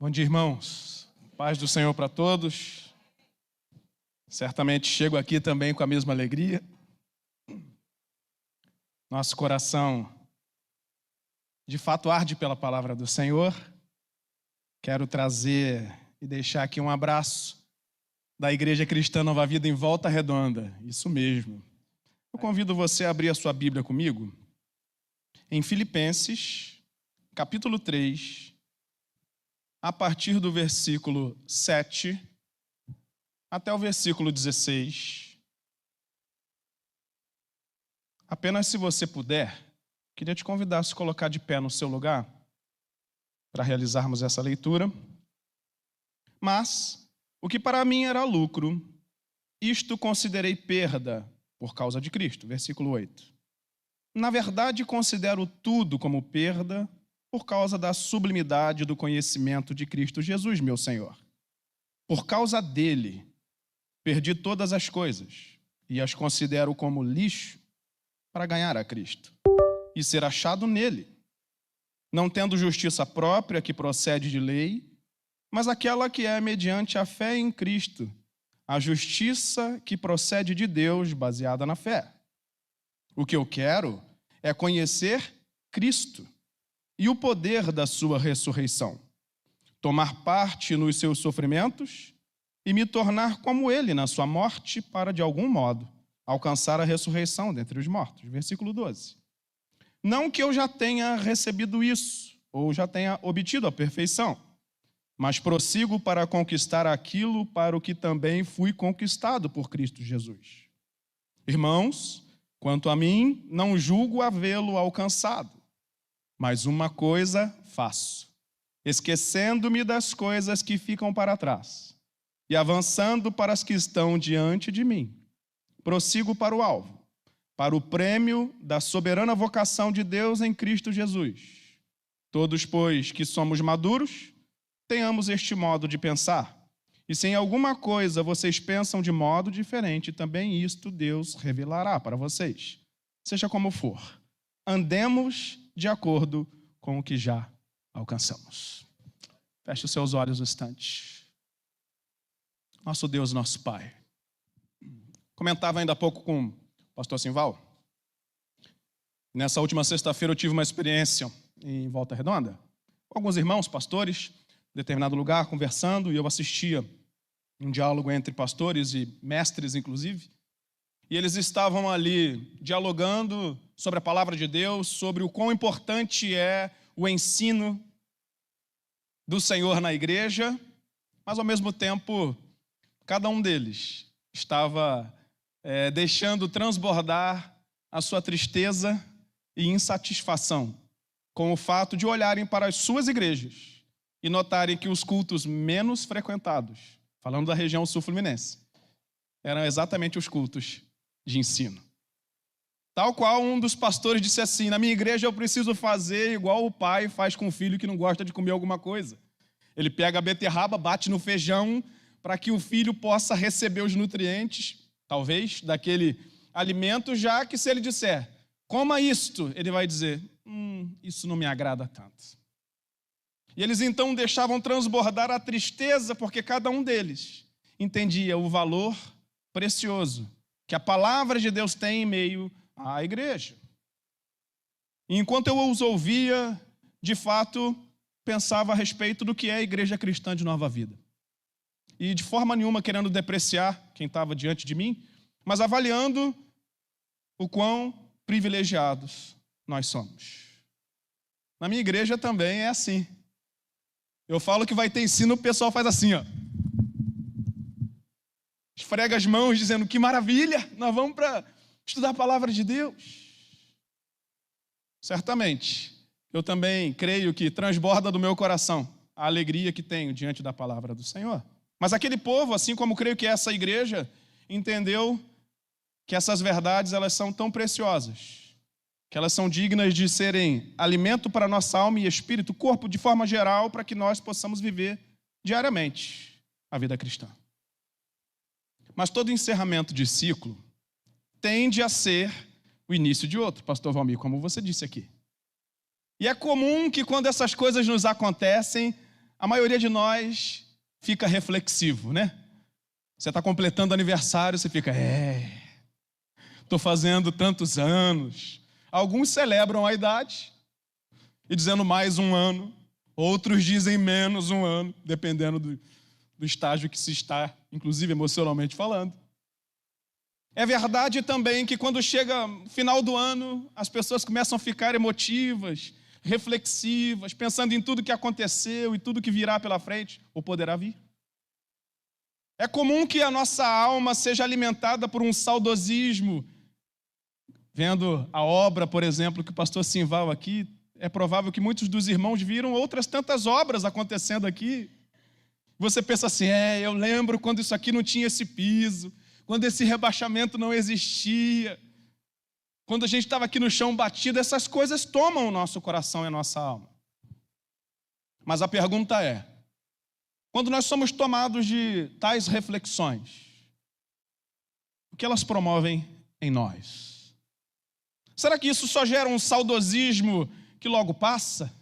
Bom dia, irmãos. Paz do Senhor para todos. Certamente chego aqui também com a mesma alegria. Nosso coração, de fato, arde pela palavra do Senhor. Quero trazer e deixar aqui um abraço da Igreja Cristã Nova Vida em Volta Redonda. Isso mesmo. Eu convido você a abrir a sua Bíblia comigo em Filipenses, capítulo 3, a partir do versículo 7 até o versículo 16. Apenas se você puder, queria te convidar a se colocar de pé no seu lugar para realizarmos essa leitura. Mas, o que para mim era lucro, isto considerei perda por causa de Cristo. Versículo 8. Na verdade, considero tudo como perda por causa da sublimidade do conhecimento de Cristo Jesus, meu Senhor. Por causa dele, perdi todas as coisas e as considero como lixo para ganhar a Cristo e ser achado nele, não tendo justiça própria que procede de lei, mas aquela que é mediante a fé em Cristo, a justiça que procede de Deus baseada na fé. O que eu quero é conhecer Cristo e o poder da sua ressurreição, tomar parte nos seus sofrimentos e me tornar como ele na sua morte para, de algum modo, alcançar a ressurreição dentre os mortos. Versículo 12. Não que eu já tenha recebido isso, ou já tenha obtido a perfeição, mas prossigo para conquistar aquilo para o que também fui conquistado por Cristo Jesus. Irmãos, quanto a mim, não julgo havê-lo alcançado, mas uma coisa faço, esquecendo-me das coisas que ficam para trás e avançando para as que estão diante de mim, prossigo para o alvo, para o prêmio da soberana vocação de Deus em Cristo Jesus. Todos, pois, que somos maduros, tenhamos este modo de pensar. E se em alguma coisa vocês pensam de modo diferente, também isto Deus revelará para vocês. Seja como for, andemos de acordo com o que já alcançamos. Feche os seus olhos um instante. Nosso Deus, nosso Pai. Comentava ainda há pouco com o pastor Simval. Nessa última sexta-feira eu tive uma experiência em Volta Redonda, com alguns irmãos, pastores, em determinado lugar, conversando, e eu assistia um diálogo entre pastores e mestres, inclusive, e eles estavam ali dialogando sobre a palavra de Deus, sobre o quão importante é o ensino do Senhor na igreja, mas ao mesmo tempo, cada um deles estava deixando transbordar a sua tristeza e insatisfação com o fato de olharem para as suas igrejas e notarem que os cultos menos frequentados, falando da região sul-fluminense, eram exatamente os cultos de ensino. Tal qual um dos pastores disse assim: na minha igreja eu preciso fazer igual o pai faz com o filho que não gosta de comer alguma coisa. Ele pega a beterraba, bate no feijão para que o filho possa receber os nutrientes, talvez, daquele alimento, já que se ele disser, coma isto, ele vai dizer, isso não me agrada tanto. E eles então deixavam transbordar a tristeza, porque cada um deles entendia o valor precioso que a palavra de Deus tem em meio à igreja. E enquanto eu os ouvia, de fato, pensava a respeito do que é a Igreja Cristã de Nova Vida. E de forma nenhuma querendo depreciar quem estava diante de mim, mas avaliando o quão privilegiados nós somos. Na minha igreja também é assim. Eu falo que vai ter ensino, o pessoal faz assim, ó. Esfrega as mãos dizendo, que maravilha, nós vamos para estudar a palavra de Deus. Certamente, eu também creio que transborda do meu coração a alegria que tenho diante da palavra do Senhor. Mas aquele povo, assim como creio que essa igreja, entendeu que essas verdades elas são tão preciosas, que elas são dignas de serem alimento para nossa alma e espírito, corpo, de forma geral, para que nós possamos viver diariamente a vida cristã. Mas todo encerramento de ciclo tende a ser o início de outro, pastor Valmir, como você disse aqui. E é comum que quando essas coisas nos acontecem, a maioria de nós fica reflexivo, né? Você está completando aniversário, você fica, estou fazendo tantos anos. Alguns celebram a idade e dizendo mais um ano, outros dizem menos um ano, dependendo do estágio que se está, inclusive emocionalmente falando. É verdade também que quando chega o final do ano, as pessoas começam a ficar emotivas, reflexivas, pensando em tudo que aconteceu e tudo que virá pela frente, ou poderá vir. É comum que a nossa alma seja alimentada por um saudosismo. Vendo a obra, por exemplo, que o pastor Simval aqui, é provável que muitos dos irmãos viram outras tantas obras acontecendo aqui. Você pensa assim, eu lembro quando isso aqui não tinha esse piso, quando esse rebaixamento não existia, quando a gente estava aqui no chão batido, essas coisas tomam o nosso coração e a nossa alma. Mas a pergunta é, quando nós somos tomados de tais reflexões, o que elas promovem em nós? Será que isso só gera um saudosismo que logo passa?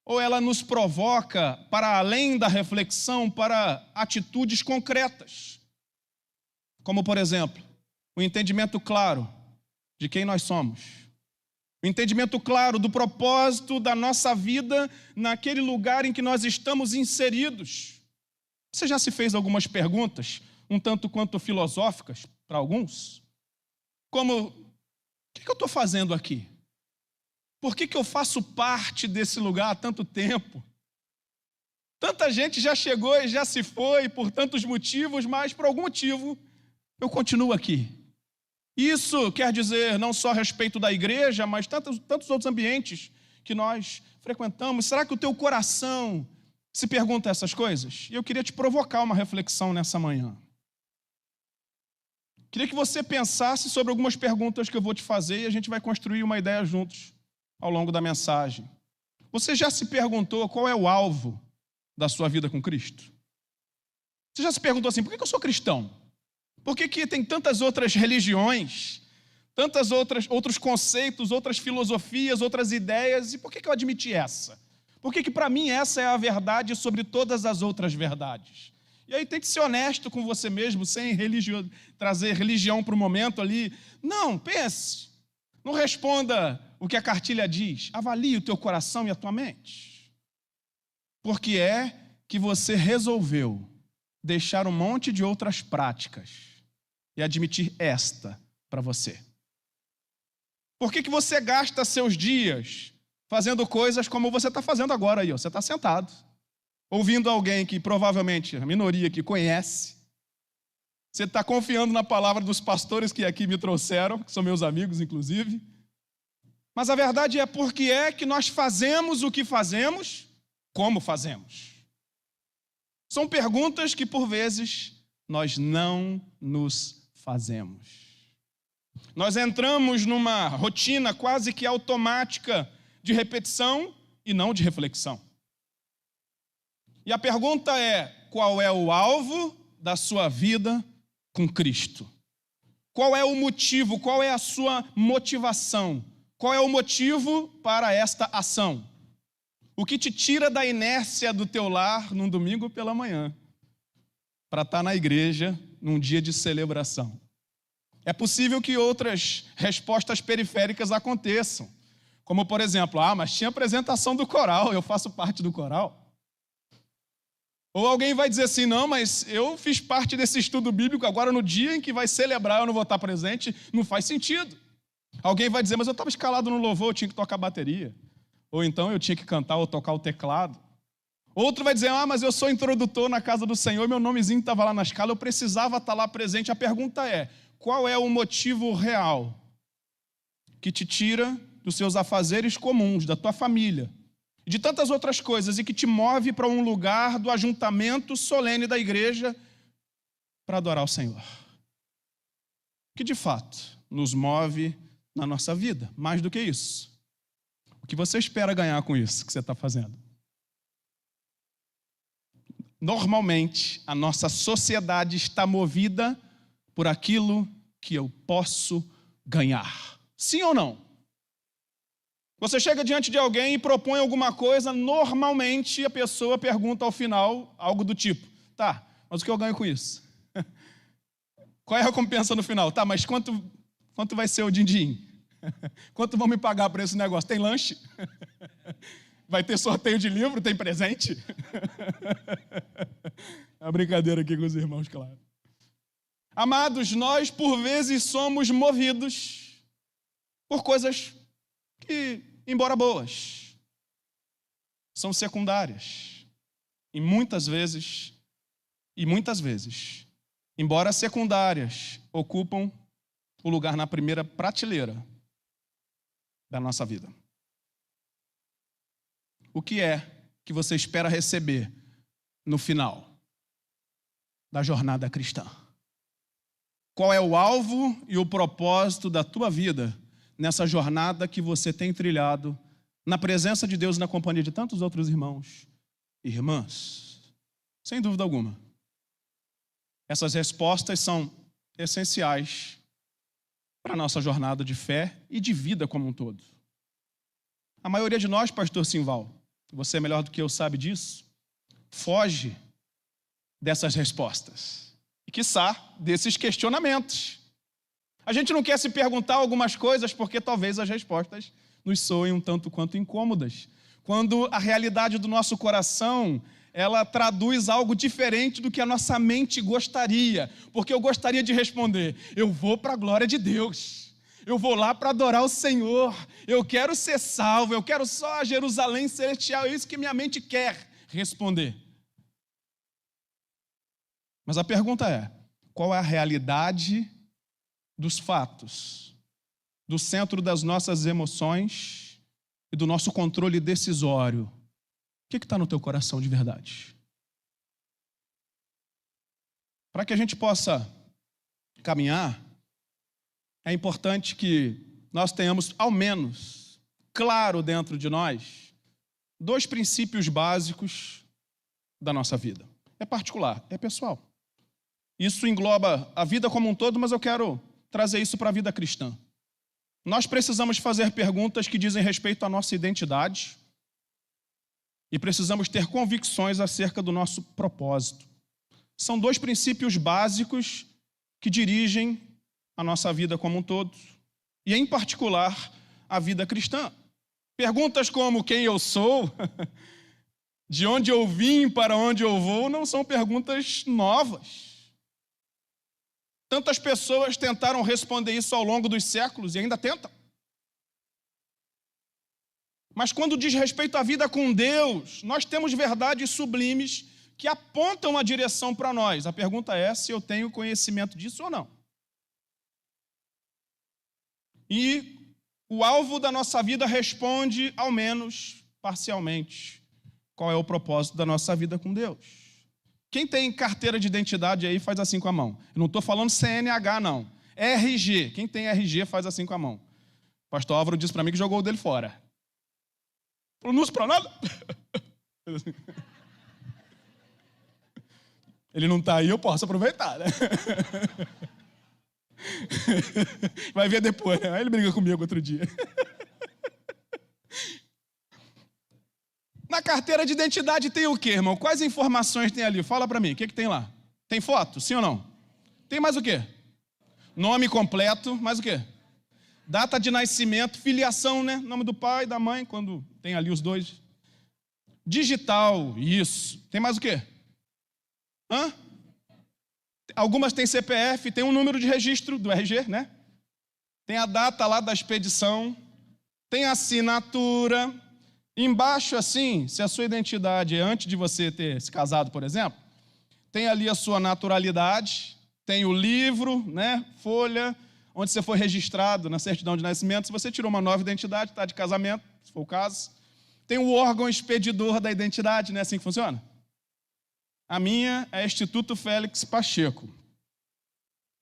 Ou ela nos provoca, para além da reflexão, para atitudes concretas? Como, por exemplo, o entendimento claro de quem nós somos. O entendimento claro do propósito da nossa vida naquele lugar em que nós estamos inseridos. Você já se fez algumas perguntas, um tanto quanto filosóficas, para alguns? Como, o que eu estou fazendo aqui? Por que eu faço parte desse lugar há tanto tempo? Tanta gente já chegou e já se foi por tantos motivos, mas por algum motivo eu continuo aqui. Isso quer dizer não só a respeito da igreja, mas tantos outros ambientes que nós frequentamos. Será que o teu coração se pergunta essas coisas? E eu queria te provocar uma reflexão nessa manhã. Queria que você pensasse sobre algumas perguntas que eu vou te fazer e a gente vai construir uma ideia juntos ao longo da mensagem. Você já se perguntou qual é o alvo da sua vida com Cristo? Você já se perguntou assim, por que eu sou cristão? Por que tem tantas outras religiões, outros conceitos, outras filosofias, outras ideias, e por que eu admiti essa? Por que para mim essa é a verdade sobre todas as outras verdades? E aí tente ser honesto com você mesmo, sem trazer religião para o momento ali. Não, pense, não responda o que a cartilha diz, avalie o teu coração e a tua mente. Porque é que você resolveu deixar um monte de outras práticas e admitir esta para você. Por que você gasta seus dias fazendo coisas como você está fazendo agora aí? Você está sentado, ouvindo alguém que provavelmente, a minoria que conhece. Você está confiando na palavra dos pastores que aqui me trouxeram, que são meus amigos, inclusive. Mas a verdade é porque é que nós fazemos o que fazemos, como fazemos. São perguntas que, por vezes, nós não nos fazemos. Nós entramos numa rotina quase que automática de repetição e não de reflexão. E a pergunta é, qual é o alvo da sua vida com Cristo? Qual é o motivo, qual é a sua motivação? Qual é o motivo para esta ação? O que te tira da inércia do teu lar num domingo pela manhã, para estar na igreja num dia de celebração? É possível que outras respostas periféricas aconteçam, como por exemplo, mas tinha apresentação do coral, eu faço parte do coral. Ou alguém vai dizer assim, não, mas eu fiz parte desse estudo bíblico, agora no dia em que vai celebrar eu não vou estar presente, não faz sentido. Alguém vai dizer, mas eu estava escalado no louvor, eu tinha que tocar bateria. Ou então eu tinha que cantar ou tocar o teclado. Outro vai dizer, mas eu sou introdutor na casa do Senhor, meu nomezinho estava lá na escala, eu precisava estar lá presente. A pergunta é, qual é o motivo real que te tira dos seus afazeres comuns, da tua família, de tantas outras coisas, e que te move para um lugar do ajuntamento solene da igreja para adorar o Senhor? Que de fato nos move na nossa vida, mais do que isso. O que você espera ganhar com isso que você está fazendo? Normalmente, a nossa sociedade está movida por aquilo que eu posso ganhar. Sim ou não? Você chega diante de alguém e propõe alguma coisa, normalmente a pessoa pergunta ao final algo do tipo: tá, mas o que eu ganho com isso? Qual é a recompensa no final? Tá, mas quanto vai ser o din-din? Quanto vão me pagar por esse negócio? Tem lanche? Vai ter sorteio de livro? Tem presente? É uma brincadeira aqui com os irmãos, claro. Amados, nós por vezes somos movidos por coisas que, embora boas, são secundárias. E muitas vezes, embora secundárias, ocupam o lugar na primeira prateleira da nossa vida. O que é que você espera receber no final da jornada cristã? Qual é o alvo e o propósito da tua vida nessa jornada que você tem trilhado na presença de Deus, na companhia de tantos outros irmãos e irmãs? Sem dúvida alguma. Essas respostas são essenciais para a nossa jornada de fé e de vida como um todo. A maioria de nós, pastor Simval, você é melhor do que eu sabe disso, foge dessas respostas e, quiçá, desses questionamentos. A gente não quer se perguntar algumas coisas porque talvez as respostas nos soem um tanto quanto incômodas. Quando a realidade do nosso coração, ela traduz algo diferente do que a nossa mente gostaria. Porque eu gostaria de responder: eu vou para a glória de Deus. Eu vou lá para adorar o Senhor. Eu quero ser salvo. Eu quero só a Jerusalém celestial. É isso que minha mente quer responder. Mas a pergunta é: qual é a realidade dos fatos, do centro das nossas emoções e do nosso controle decisório? O que está no teu coração de verdade? Para que a gente possa caminhar, é importante que nós tenhamos, ao menos, claro dentro de nós, 2 princípios básicos da nossa vida. É particular, é pessoal. Isso engloba a vida como um todo, mas eu quero trazer isso para a vida cristã. Nós precisamos fazer perguntas que dizem respeito à nossa identidade e precisamos ter convicções acerca do nosso propósito. São 2 princípios básicos que dirigem a nossa vida como um todo e, em particular, a vida cristã. Perguntas como quem eu sou, de onde eu vim, para onde eu vou, não são perguntas novas. Tantas pessoas tentaram responder isso ao longo dos séculos e ainda tentam. Mas quando diz respeito à vida com Deus, nós temos verdades sublimes que apontam a direção para nós. A pergunta é se eu tenho conhecimento disso ou não. E o alvo da nossa vida responde, ao menos parcialmente, qual é o propósito da nossa vida com Deus. Quem tem carteira de identidade aí faz assim com a mão. Eu não estou falando CNH, não. RG. Quem tem RG faz assim com a mão. O pastor Álvaro disse para mim que jogou o dele fora. Falou, não uso para nada. Ele não está aí, eu posso aproveitar, né? Vai ver depois, né? Aí ele briga comigo outro dia. Na carteira de identidade tem o quê, irmão? Quais informações tem ali? Fala para mim, o que tem lá? Tem foto, sim ou não? Tem mais o quê? Nome completo, mais o quê? Data de nascimento, filiação, né? Nome do pai, da mãe, quando tem ali os 2. Digital, isso. Tem mais o quê? Algumas têm CPF, tem um número de registro do RG, né? Tem a data lá da expedição, tem a assinatura. Embaixo, assim, se a sua identidade é antes de você ter se casado, por exemplo, tem ali a sua naturalidade, tem o livro, né, folha, onde você foi registrado na certidão de nascimento. Se você tirou uma nova identidade, está de casamento, se for o caso. Tem o órgão expedidor da identidade, né, assim que funciona? A minha é Instituto Félix Pacheco.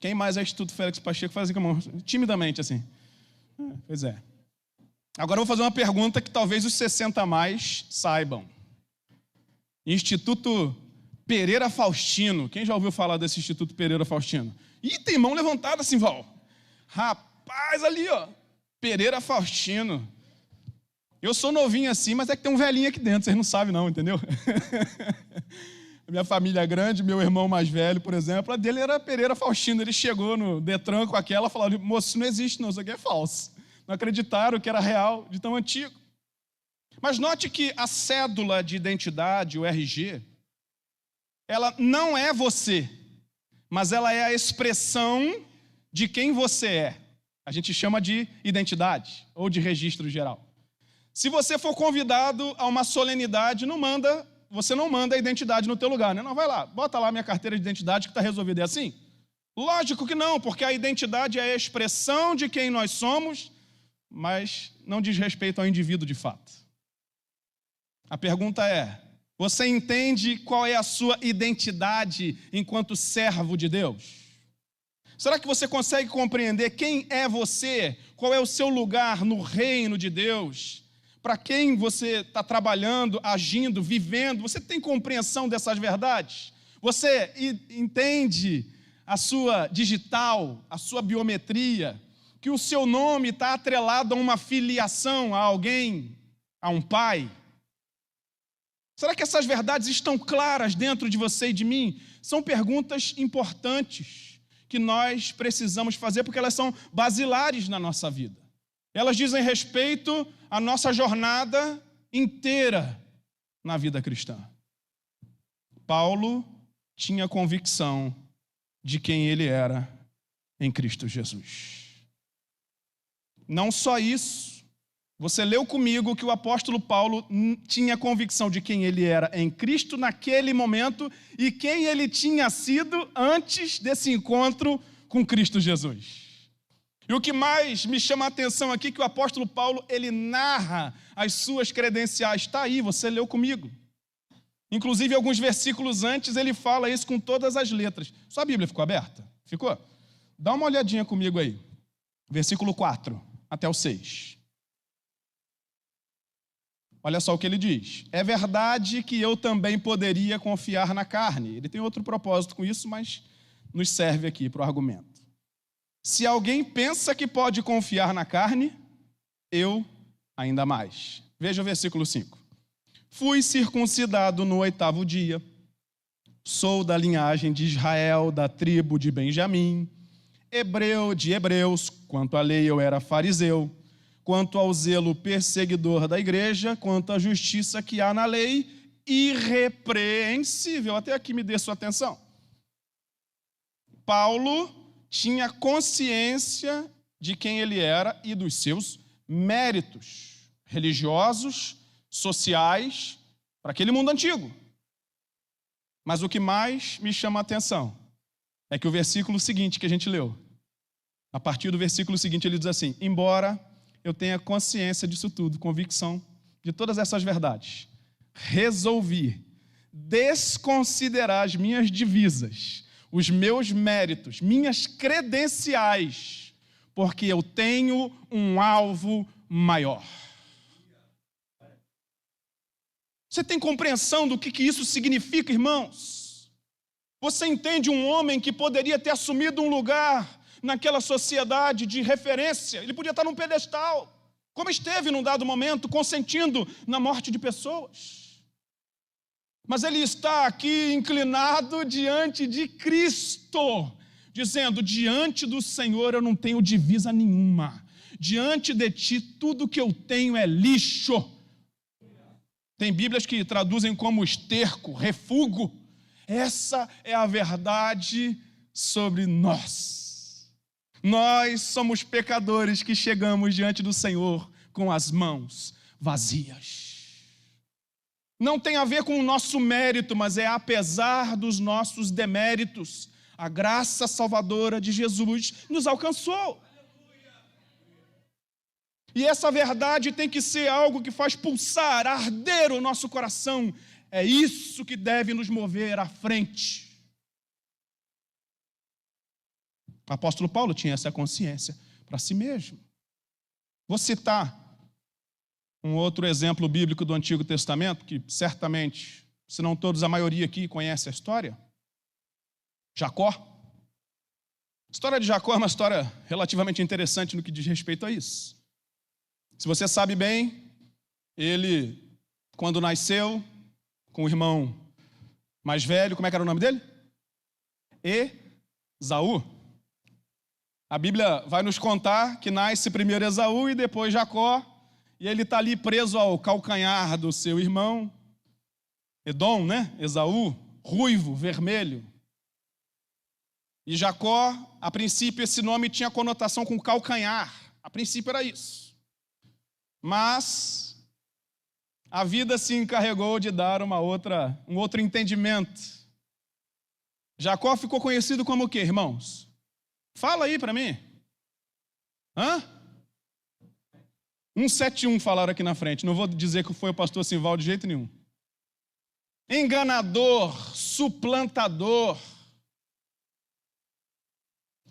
Quem mais é Instituto Félix Pacheco? Faz assim com a mão, timidamente, assim. Pois é. Agora eu vou fazer uma pergunta que talvez os 60 a mais saibam. Instituto Pereira Faustino. Quem já ouviu falar desse Instituto Pereira Faustino? Ih, tem mão levantada, Simval. Rapaz, ali, ó. Pereira Faustino. Eu sou novinho assim, mas é que tem um velhinho aqui dentro, vocês não sabem não, entendeu? Minha família é grande, meu irmão mais velho, por exemplo, a dele era Pereira Faustino. Ele chegou no Detran com aquela e falou: moço, isso não existe não, isso aqui é falso. Não acreditaram que era real, de tão antigo. Mas note que a cédula de identidade, o RG, ela não é você, mas ela é a expressão de quem você é. A gente chama de identidade ou de registro geral. Se você for convidado a uma solenidade, você não manda a identidade no teu lugar, né? Não, vai lá, bota lá minha carteira de identidade que está resolvido. É assim? Lógico que não, porque a identidade é a expressão de quem nós somos, mas não diz respeito ao indivíduo de fato. A pergunta é: você entende qual é a sua identidade enquanto servo de Deus? Será que você consegue compreender quem é você? Qual é o seu lugar no reino de Deus? Para quem você está trabalhando, agindo, vivendo? Você tem compreensão dessas verdades? Você entende a sua digital, a sua biometria? Que o seu nome está atrelado a uma filiação, a alguém, a um pai? Será que essas verdades estão claras dentro de você e de mim? São perguntas importantes que nós precisamos fazer, porque elas são basilares na nossa vida. Elas dizem respeito à nossa jornada inteira na vida cristã. Paulo tinha convicção de quem ele era em Cristo Jesus. Não só isso, você leu comigo que o apóstolo Paulo tinha convicção de quem ele era em Cristo naquele momento e quem ele tinha sido antes desse encontro com Cristo Jesus. E o que mais me chama a atenção aqui é que o apóstolo Paulo, ele narra as suas credenciais. Está aí, você leu comigo. Inclusive, alguns versículos antes, ele fala isso com todas as letras. Sua Bíblia ficou aberta? Ficou? Dá uma olhadinha comigo aí. Versículo 4 até o 6. Olha só o que ele diz. É verdade que eu também poderia confiar na carne. Ele tem outro propósito com isso, mas nos serve aqui para o argumento. Se alguém pensa que pode confiar na carne, eu ainda mais. Veja o versículo 5. Fui circuncidado no 8º dia, sou da linhagem de Israel, da tribo de Benjamim, hebreu de hebreus, quanto à lei eu era fariseu, quanto ao zelo perseguidor da igreja, quanto à justiça que há na lei, irrepreensível. Até aqui me dê sua atenção. Paulo tinha consciência de quem ele era e dos seus méritos religiosos, sociais, para aquele mundo antigo. Mas o que mais me chama a atenção é que o versículo seguinte que a gente leu, a partir do versículo seguinte ele diz assim: embora eu tenha consciência disso tudo, convicção de todas essas verdades, resolvi desconsiderar as minhas divisas, os meus méritos, minhas credenciais, porque eu tenho um alvo maior. Você tem compreensão do que isso significa, irmãos? Você entende um homem que poderia ter assumido um lugar naquela sociedade de referência? Ele podia estar num pedestal, como esteve num dado momento, consentindo na morte de pessoas. Mas ele está aqui inclinado diante de Cristo, dizendo: diante do Senhor eu não tenho divisa nenhuma, diante de ti tudo que eu tenho é lixo. Tem Bíblias que traduzem como esterco, refúgio. Essa é a verdade sobre nós. Nós somos pecadores que chegamos diante do Senhor com as mãos vazias. Não tem a ver com o nosso mérito, mas é apesar dos nossos deméritos. A graça salvadora de Jesus nos alcançou. E essa verdade tem que ser algo que faz pulsar, arder o nosso coração. É isso que deve nos mover à frente. O apóstolo Paulo tinha essa consciência para si mesmo. Vou citar um outro exemplo bíblico do Antigo Testamento, que certamente, se não todos, a maioria aqui conhece a história. Jacó. A história de Jacó é uma história relativamente interessante no que diz respeito a isso. Se você sabe bem, Ele, quando nasceu, com o irmão mais velho, como é que era o nome dele? Esaú. A Bíblia vai nos contar que nasce primeiro Esaú e depois Jacó, e ele está ali preso ao calcanhar do seu irmão, Edom, né? Esaú, ruivo, vermelho. E Jacó, a princípio, esse nome tinha conotação com calcanhar. A princípio era isso. Mas a vida se encarregou de dar um outro entendimento. Jacó ficou conhecido como o quê, irmãos? Fala aí para mim. 171 falaram aqui na frente. Não vou dizer que foi o pastor Simval de jeito nenhum. Enganador, suplantador.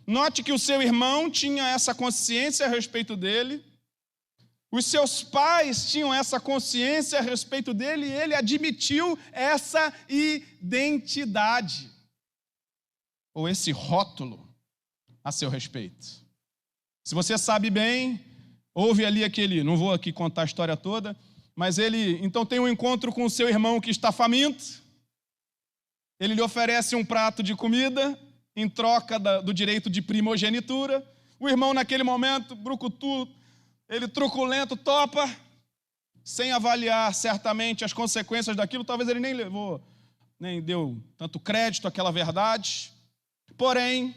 Note que o seu irmão tinha essa consciência a respeito dele. Os seus pais tinham essa consciência a respeito dele e ele admitiu essa identidade, ou esse rótulo a seu respeito. Se você sabe bem, houve ali não vou aqui contar a história toda, mas ele então tem um encontro com o seu irmão que está faminto, ele lhe oferece um prato de comida em troca do direito de primogenitura. O irmão naquele momento, brucutu, ele truculento, topa, sem avaliar certamente as consequências daquilo. Talvez ele nem deu tanto crédito àquela verdade. Porém,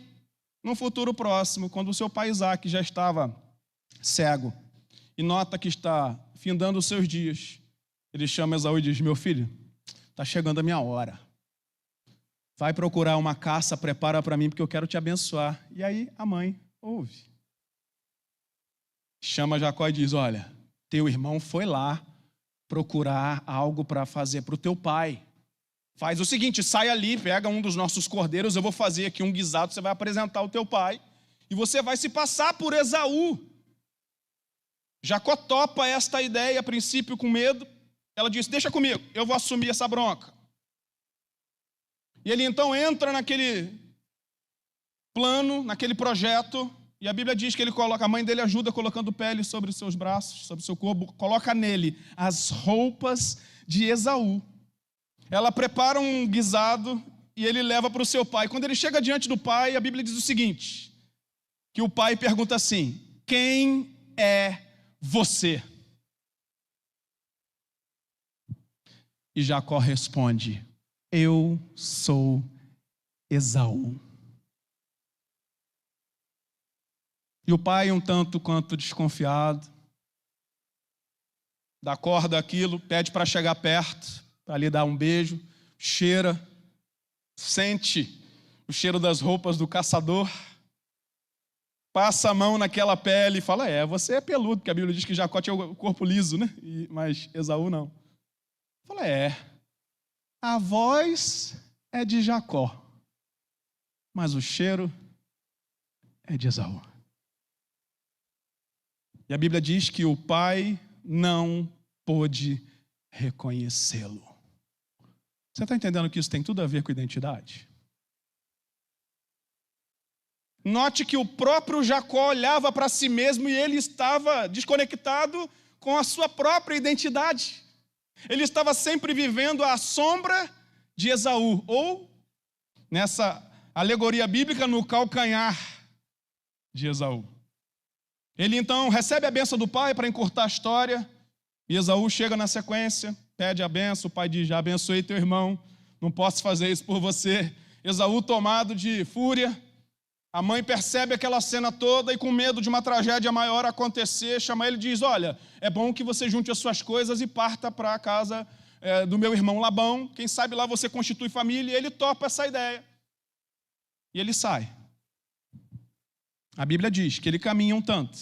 no futuro próximo, quando o seu pai Isaac já estava cego e nota que está findando os seus dias, ele chama Esaú e diz: meu filho, está chegando a minha hora. Vai procurar uma caça, prepara para mim, porque eu quero te abençoar. E aí a mãe ouve. Chama Jacó e diz: olha, teu irmão foi lá procurar algo para fazer para o teu pai. Faz o seguinte, sai ali, pega um dos nossos cordeiros, eu vou fazer aqui um guisado, você vai apresentar ao teu pai, e você vai se passar por Esaú. Jacó topa esta ideia, a princípio com medo. Ela disse: deixa comigo, eu vou assumir essa bronca. E ele então entra naquele plano, naquele projeto, e a Bíblia diz que a mãe dele ajuda colocando pele sobre os seus braços, sobre o seu corpo, coloca nele as roupas de Esaú. Ela prepara um guisado e ele leva para o seu pai. Quando ele chega diante do pai, a Bíblia diz o seguinte, que o pai pergunta assim: quem é você? E Jacó responde: eu sou Esaú. E o pai, um tanto quanto desconfiado, dá corda àquilo, pede para chegar perto, para lhe dar um beijo, cheira, sente o cheiro das roupas do caçador, passa a mão naquela pele e fala: você é peludo, porque a Bíblia diz que Jacó tinha o corpo liso, né? Mas Esaú não. Fala: a voz é de Jacó, mas o cheiro é de Esaú. E a Bíblia diz que o pai não pôde reconhecê-lo. Você está entendendo que isso tem tudo a ver com identidade? Note que o próprio Jacó olhava para si mesmo e ele estava desconectado com a sua própria identidade. Ele estava sempre vivendo à sombra de Esaú, ou, nessa alegoria bíblica, no calcanhar de Esaú. Ele então recebe a bênção do pai para encurtar a história, e Esaú chega na sequência, pede a bênção, o pai diz: já abençoei teu irmão, não posso fazer isso por você. Esaú, tomado de fúria, a mãe percebe aquela cena toda e com medo de uma tragédia maior acontecer, chama ele e diz: olha, é bom que você junte as suas coisas e parta para a casa do meu irmão Labão, quem sabe lá você constitui família. E ele topa essa ideia. E ele sai. A Bíblia diz que ele caminha um tanto.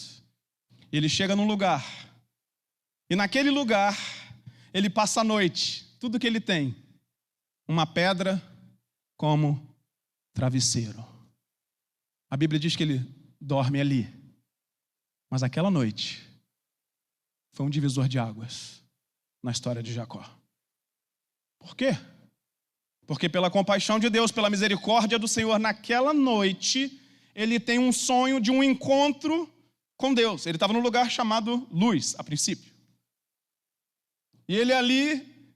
Ele chega num lugar. E naquele lugar, ele passa a noite. Tudo que ele tem, uma pedra como travesseiro. A Bíblia diz que ele dorme ali. Mas aquela noite foi um divisor de águas na história de Jacó. Por quê? Porque pela compaixão de Deus, pela misericórdia do Senhor, naquela noite, ele tem um sonho de um encontro com Deus. Ele estava num lugar chamado Luz, a princípio. E ele ali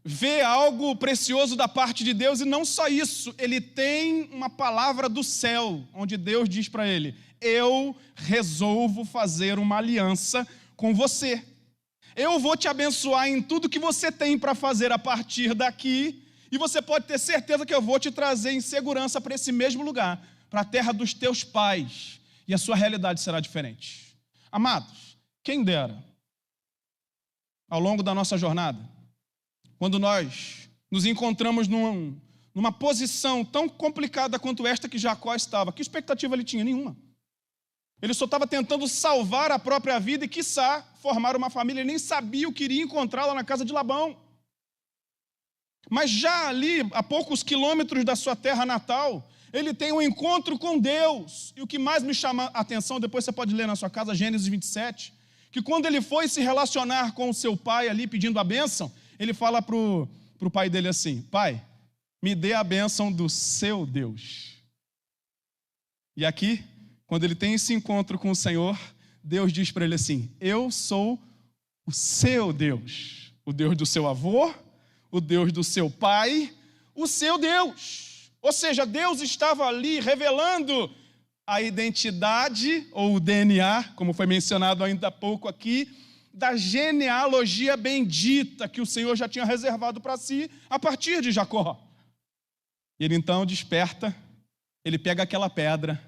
vê algo precioso da parte de Deus, e não só isso, ele tem uma palavra do céu, onde Deus diz para ele: eu resolvo fazer uma aliança com você. Eu vou te abençoar em tudo que você tem para fazer a partir daqui, e você pode ter certeza que eu vou te trazer em segurança para esse mesmo lugar, para a terra dos teus pais, e a sua realidade será diferente. Amados, quem dera, ao longo da nossa jornada, quando nós nos encontramos numa posição tão complicada quanto esta que Jacó estava, que expectativa ele tinha? Nenhuma. Ele só estava tentando salvar a própria vida e, quiçá, formar uma família. Ele nem sabia o que iria encontrar lá na casa de Labão. Mas já ali, a poucos quilômetros da sua terra natal, ele tem um encontro com Deus. E o que mais me chama a atenção, depois você pode ler na sua casa, Gênesis 27, que quando ele foi se relacionar com o seu pai ali, pedindo a bênção, ele fala para o pai dele assim: pai, me dê a bênção do seu Deus. E aqui, quando ele tem esse encontro com o Senhor, Deus diz para ele assim: eu sou o seu Deus, o Deus do seu avô, o Deus do seu pai, o seu Deus. Ou seja, Deus estava ali revelando a identidade, ou o DNA, como foi mencionado ainda há pouco aqui, da genealogia bendita que o Senhor já tinha reservado para si a partir de Jacó. E ele então desperta, ele pega aquela pedra,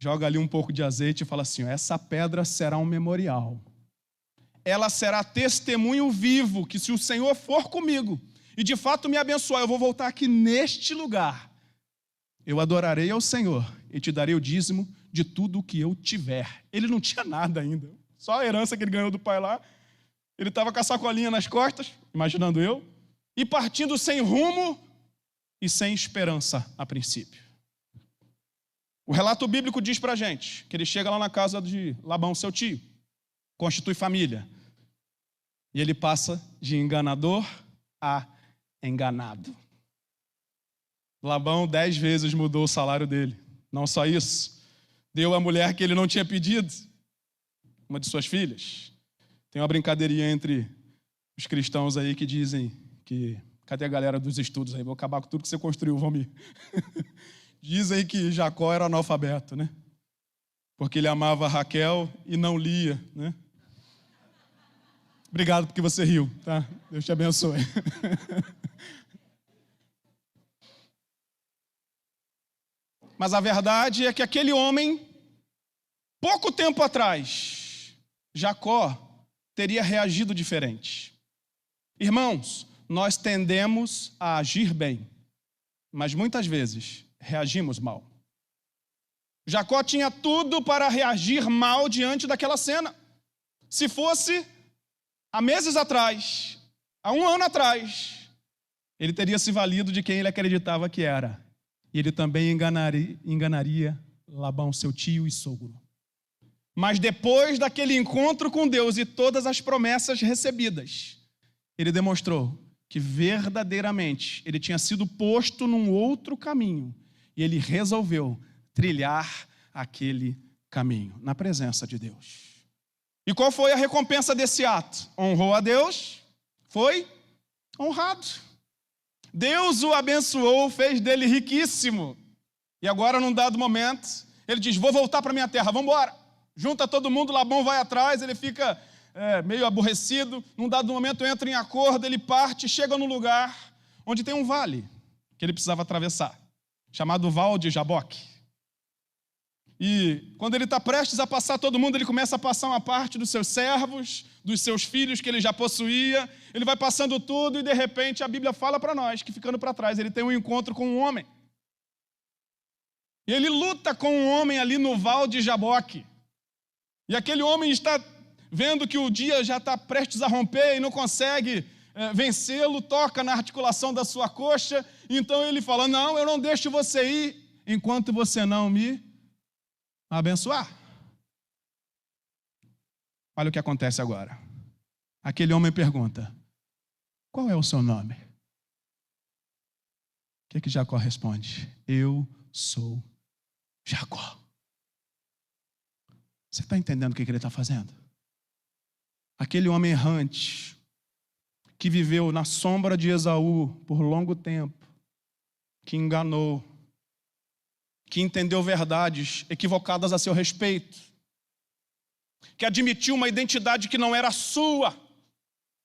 joga ali um pouco de azeite e fala assim: essa pedra será um memorial. Ela será testemunho vivo que, se o Senhor for comigo e de fato me abençoar, eu vou voltar aqui neste lugar. Eu adorarei ao Senhor e te darei o dízimo de tudo o que eu tiver. Ele não tinha nada ainda, só a herança que ele ganhou do pai lá. Ele estava com a sacolinha nas costas, imaginando eu, e partindo sem rumo e sem esperança a princípio. O relato bíblico diz para a gente que ele chega lá na casa de Labão, seu tio, constitui família, e ele passa de enganador a enganado. Labão 10 vezes mudou o salário dele. Não só isso, deu a mulher que ele não tinha pedido, uma de suas filhas. Tem uma brincadeirinha entre os cristãos aí que dizem que... Cadê a galera dos estudos aí? Vou acabar com tudo que você construiu, Valmir. Dizem que Jacó era analfabeto, né? Porque ele amava Raquel e não lia, né? Obrigado porque você riu, tá? Deus te abençoe. Mas a verdade é que aquele homem, pouco tempo atrás, Jacó teria reagido diferente. Irmãos, nós tendemos a agir bem, mas muitas vezes reagimos mal. Jacó tinha tudo para reagir mal diante daquela cena. Se fosse há meses atrás, há 1 ano atrás, ele teria se valido de quem ele acreditava que era. E ele também enganaria Labão, seu tio e sogro. Mas depois daquele encontro com Deus e todas as promessas recebidas, ele demonstrou que verdadeiramente ele tinha sido posto num outro caminho. E ele resolveu trilhar aquele caminho, na presença de Deus. E qual foi a recompensa desse ato? Honrou a Deus, foi honrado. Deus o abençoou, fez dele riquíssimo. E agora, num dado momento, ele diz: vou voltar para minha terra, vamos embora. Junta todo mundo, Labão vai atrás, ele fica meio aborrecido. Num dado momento, entra em acordo, ele parte, chega num lugar onde tem um vale que ele precisava atravessar, chamado Val de Jaboque. E quando ele está prestes a passar todo mundo, ele começa a passar uma parte dos seus servos, dos seus filhos que ele já possuía. Ele vai passando tudo e, de repente, a Bíblia fala para nós que, ficando para trás, ele tem um encontro com um homem. E ele luta com um homem ali no Val de Jaboque. E aquele homem está vendo que o dia já está prestes a romper e não consegue vencê-lo, toca na articulação da sua coxa. Então ele fala: não, eu não deixo você ir enquanto você não me abençoar. Olha o que acontece agora. Aquele homem pergunta: qual é o seu nome? O que Jacó responde? Eu sou Jacó. Você está entendendo o que ele está fazendo? Aquele homem errante, que viveu na sombra de Esaú por longo tempo, que enganou, que entendeu verdades equivocadas a seu respeito, que admitiu uma identidade que não era sua,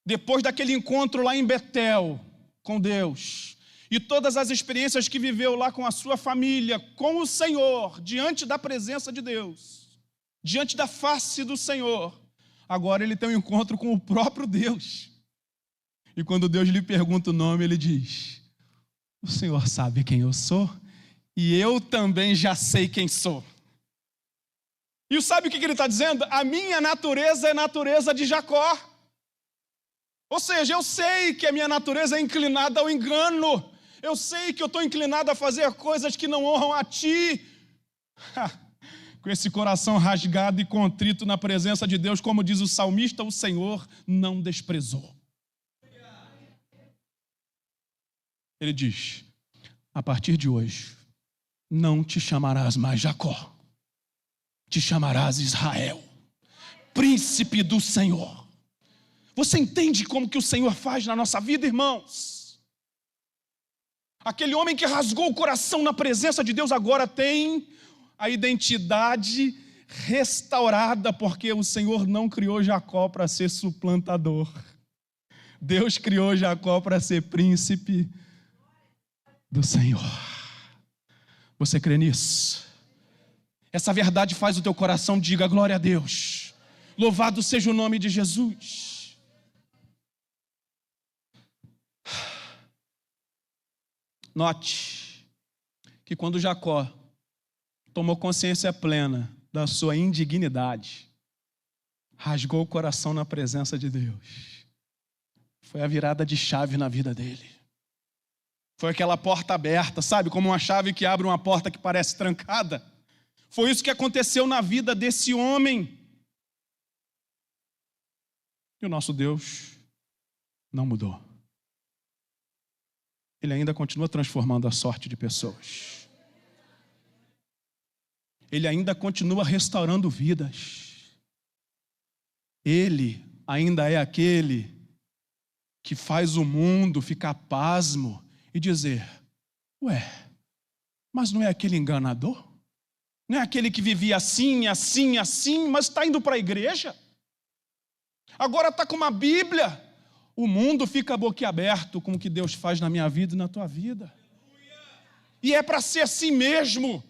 depois daquele encontro lá em Betel com Deus, e todas as experiências que viveu lá com a sua família, com o Senhor, diante da presença de Deus, diante da face do Senhor, agora ele tem um encontro com o próprio Deus. E quando Deus lhe pergunta o nome, ele diz: o Senhor sabe quem eu sou, e eu também já sei quem sou. E sabe o que ele está dizendo? A minha natureza é natureza de Jacó. Ou seja, eu sei que a minha natureza é inclinada ao engano. Eu sei que eu estou inclinado a fazer coisas que não honram a ti. Com esse coração rasgado e contrito na presença de Deus, como diz o salmista, o Senhor não desprezou. Ele diz: a partir de hoje, não te chamarás mais Jacó, te chamarás Israel, príncipe do Senhor. Você entende como que o Senhor faz na nossa vida, irmãos? Aquele homem que rasgou o coração na presença de Deus agora tem a identidade restaurada, porque o Senhor não criou Jacó para ser suplantador. Deus criou Jacó para ser príncipe do Senhor. Você crê nisso? Essa verdade faz o teu coração diga glória a Deus. Louvado seja o nome de Jesus. Note que quando Jacó tomou consciência plena da sua indignidade, rasgou o coração na presença de Deus, foi a virada de chave na vida dele. Foi aquela porta aberta, sabe? Como uma chave que abre uma porta que parece trancada. Foi isso que aconteceu na vida desse homem. E o nosso Deus não mudou. Ele ainda continua transformando a sorte de pessoas. Ele ainda continua restaurando vidas. Ele ainda é aquele que faz o mundo ficar pasmo e dizer: ué, mas não é aquele enganador? Não é aquele que vivia assim, assim, assim, mas está indo para a igreja? Agora está com uma Bíblia. O mundo fica boquiaberto com o que Deus faz na minha vida e na tua vida. E é para ser assim mesmo.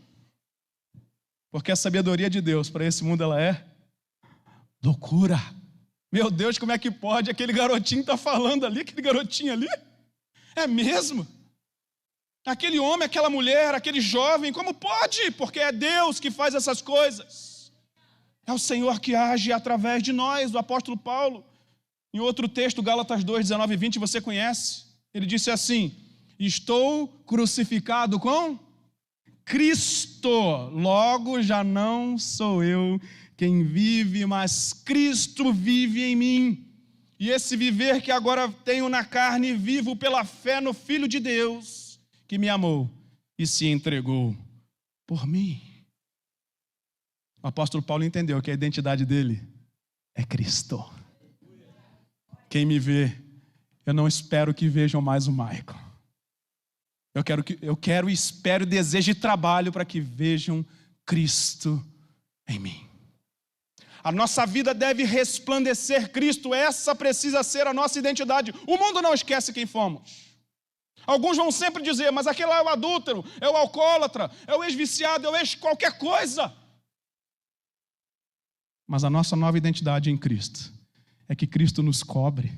Porque a sabedoria de Deus para esse mundo, ela é loucura. Meu Deus, como é que pode? Aquele garotinho está falando ali, aquele garotinho ali. É mesmo? Aquele homem, aquela mulher, aquele jovem, como pode? Porque é Deus que faz essas coisas. É o Senhor que age através de nós. O apóstolo Paulo, em outro texto, Gálatas 2, 19 e 20, você conhece. Ele disse assim: estou crucificado com Cristo, logo já não sou eu quem vive, mas Cristo vive em mim. E esse viver que agora tenho na carne, vivo pela fé no Filho de Deus, que me amou e se entregou por mim. O apóstolo Paulo entendeu que a identidade dele é Cristo. Quem me vê, eu não espero que vejam mais o Michael. Eu quero, espero, desejo e trabalho para que vejam Cristo em mim. A nossa vida deve resplandecer Cristo. Essa precisa ser a nossa identidade. O mundo não esquece quem fomos. Alguns vão sempre dizer: mas aquele lá é o adúltero, é o alcoólatra, é o ex-viciado, é o ex-qualquer coisa. Mas a nossa nova identidade em Cristo é que Cristo nos cobre.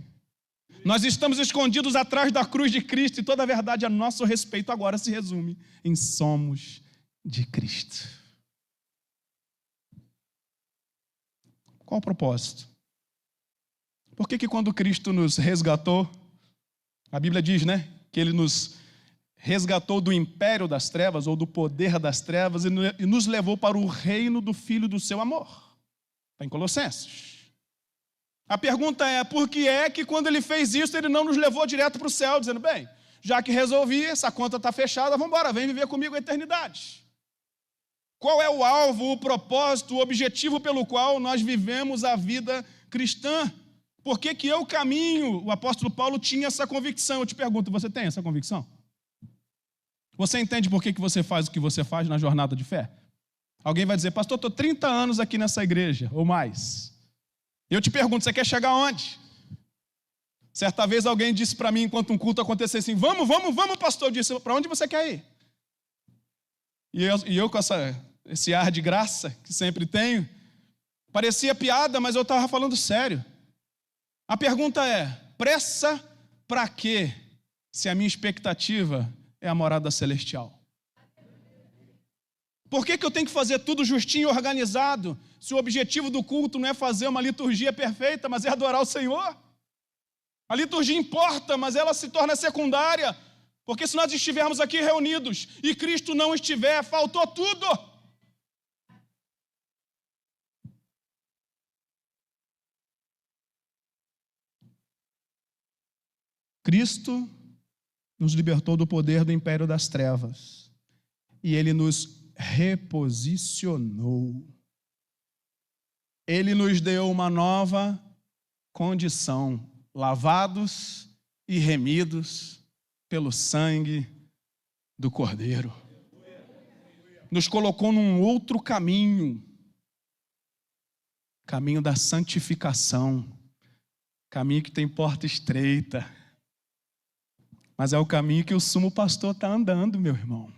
Nós estamos escondidos atrás da cruz de Cristo e toda a verdade a nosso respeito agora se resume em somos de Cristo. Qual o propósito? Por que quando Cristo nos resgatou, a Bíblia diz, né, que Ele nos resgatou do império das trevas ou do poder das trevas e nos levou para o reino do Filho do seu amor? Está em Colossenses. A pergunta é: por que é que quando Ele fez isso, Ele não nos levou direto para o céu, dizendo: bem, já que resolvi, essa conta está fechada, vamos embora, vem viver comigo a eternidade? Qual é o alvo, o propósito, o objetivo pelo qual nós vivemos a vida cristã? Por que que eu caminho? O apóstolo Paulo tinha essa convicção. Eu te pergunto, você tem essa convicção? Você entende por que que você faz o que você faz na jornada de fé? Alguém vai dizer, pastor, estou 30 anos aqui nessa igreja, ou mais. Eu te pergunto, você quer chegar onde? Certa vez alguém disse para mim, enquanto um culto acontecesse assim, vamos, pastor. Eu disse, para onde você quer ir? E eu com esse ar de graça que sempre tenho, parecia piada, mas eu estava falando sério. A pergunta é, pressa para quê, se a minha expectativa é a morada celestial? Por que que eu tenho que fazer tudo justinho e organizado, se o objetivo do culto não é fazer uma liturgia perfeita, mas é adorar o Senhor? A liturgia importa, mas ela se torna secundária, porque se nós estivermos aqui reunidos e Cristo não estiver, faltou tudo. Cristo nos libertou do poder do império das trevas e Ele nos reposicionou. Ele nos deu uma nova condição, lavados e remidos pelo sangue do Cordeiro. Nos colocou num outro caminho, caminho da santificação, caminho que tem porta estreita, mas é o caminho que o sumo pastor está andando, meu irmão.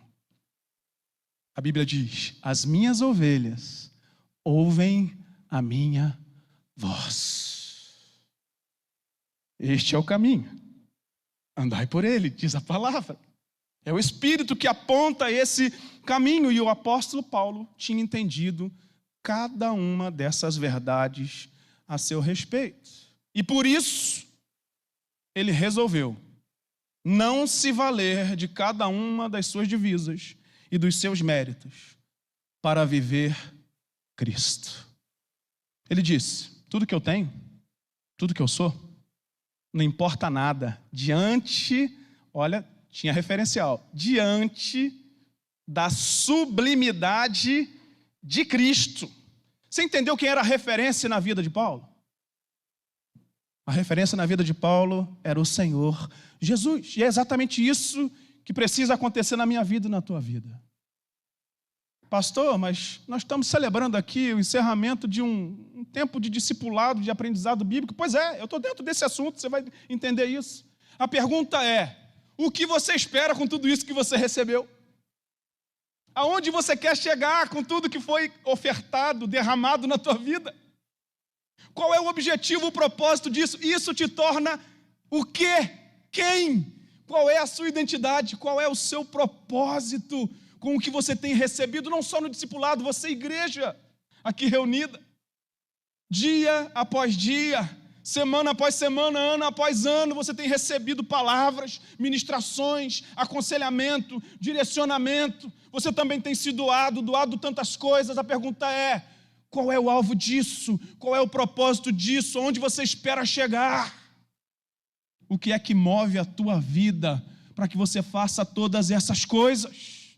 A Bíblia diz, as minhas ovelhas ouvem a minha voz. Este é o caminho. Andai por ele, diz a palavra. É o Espírito que aponta esse caminho. E o apóstolo Paulo tinha entendido cada uma dessas verdades a seu respeito. E por isso, ele resolveu não se valer de cada uma das suas divisas e dos seus méritos para viver Cristo. Ele disse, tudo que eu tenho, tudo que eu sou, não importa nada, diante, olha, tinha referencial, diante da sublimidade de Cristo. Você entendeu quem era a referência na vida de Paulo? A referência na vida de Paulo era o Senhor Jesus. E é exatamente isso que precisa acontecer na minha vida e na tua vida. Pastor, mas nós estamos celebrando aqui o encerramento de um tempo de discipulado, de aprendizado bíblico. Pois é, eu estou dentro desse assunto, você vai entender isso. A pergunta é, o que você espera com tudo isso que você recebeu? Aonde você quer chegar com tudo que foi ofertado, derramado na tua vida? Qual é o objetivo, o propósito disso? Isso te torna o quê? Quem? Qual é a sua identidade? Qual é o seu propósito com o que você tem recebido, não só no discipulado, você igreja aqui reunida, dia após dia, semana após semana, ano após ano, você tem recebido palavras, ministrações, aconselhamento, direcionamento, você também tem se doado tantas coisas. A pergunta é, qual é o alvo disso? Qual é o propósito disso? Onde você espera chegar? O que é que move a tua vida para que você faça todas essas coisas?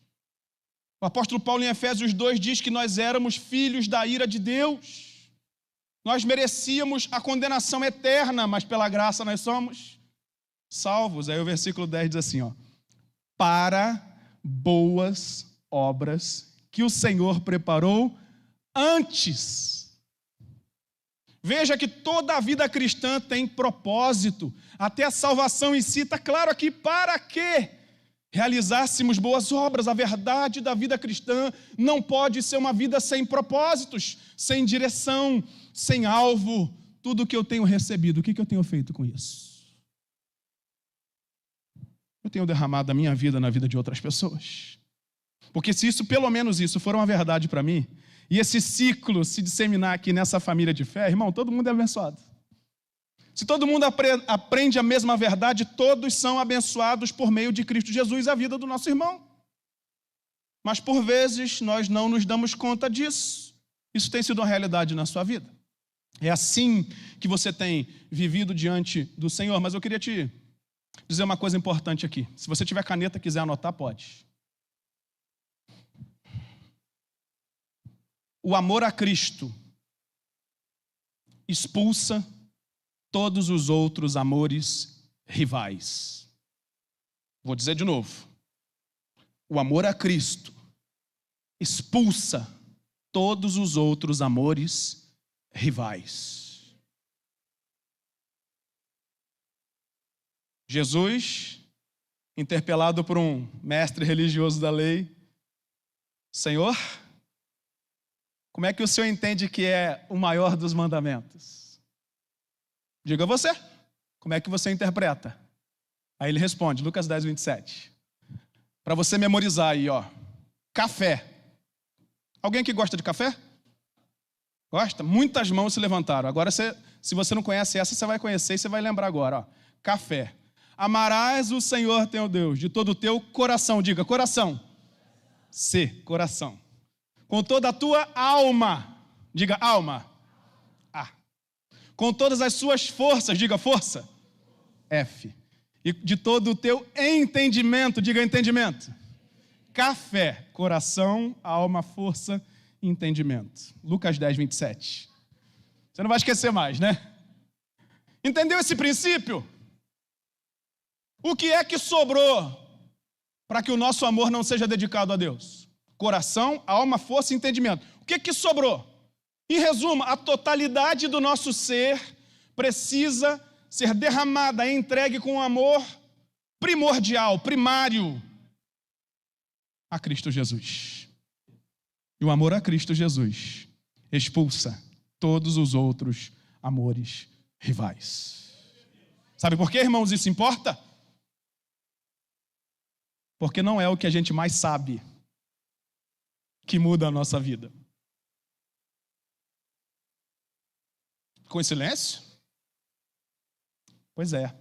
O apóstolo Paulo em Efésios 2 diz que nós éramos filhos da ira de Deus. Nós merecíamos a condenação eterna, mas pela graça nós somos salvos. Aí o versículo 10 diz assim, ó, para boas obras que o Senhor preparou antes. Veja que toda a vida cristã tem propósito, até a salvação em si está claro aqui, para quê? Realizássemos boas obras. A verdade da vida cristã não pode ser uma vida sem propósitos, sem direção, sem alvo. Tudo o que eu tenho recebido, o que eu tenho feito com isso? Eu tenho derramado a minha vida na vida de outras pessoas. Porque se isso, pelo menos isso, for uma verdade para mim, e esse ciclo se disseminar aqui nessa família de fé, irmão, todo mundo é abençoado. Se todo mundo aprende a mesma verdade, todos são abençoados por meio de Cristo Jesus, a vida do nosso irmão. Mas por vezes nós não nos damos conta disso. Isso tem sido uma realidade na sua vida. É assim que você tem vivido diante do Senhor. Mas eu queria te dizer uma coisa importante aqui. Se você tiver caneta e quiser anotar, pode. O amor a Cristo expulsa todos os outros amores rivais. Vou dizer de novo. O amor a Cristo expulsa todos os outros amores rivais. Jesus, interpelado por um mestre religioso da lei: Senhor, como é que o Senhor entende que é o maior dos mandamentos? Diga você, como é que você interpreta? Aí ele responde, Lucas 10, 27. Para você memorizar aí, ó. Café. Alguém que gosta de café? Gosta? Muitas mãos se levantaram. Agora, se você não conhece essa, você vai conhecer e você vai lembrar agora, ó. Café. Amarás o Senhor teu Deus de todo o teu coração. Diga, coração. C, coração. Com toda a tua alma. Diga, alma. A. Com todas as suas forças. Diga, força. F. E de todo o teu entendimento. Diga, entendimento. Café. Coração, alma, força e entendimento. Lucas 10, 27. Você não vai esquecer mais, né? Entendeu esse princípio? O que é que sobrou para que o nosso amor não seja dedicado a Deus? Coração, alma, força e entendimento. O que é que sobrou? Em resumo, a totalidade do nosso ser precisa ser derramada e entregue com um amor primordial, primário, a Cristo Jesus. E o amor a Cristo Jesus expulsa todos os outros amores rivais. Sabe por quê, irmãos, isso importa? Porque não é o que a gente mais sabe que muda a nossa vida. Ficou em silêncio? Pois é.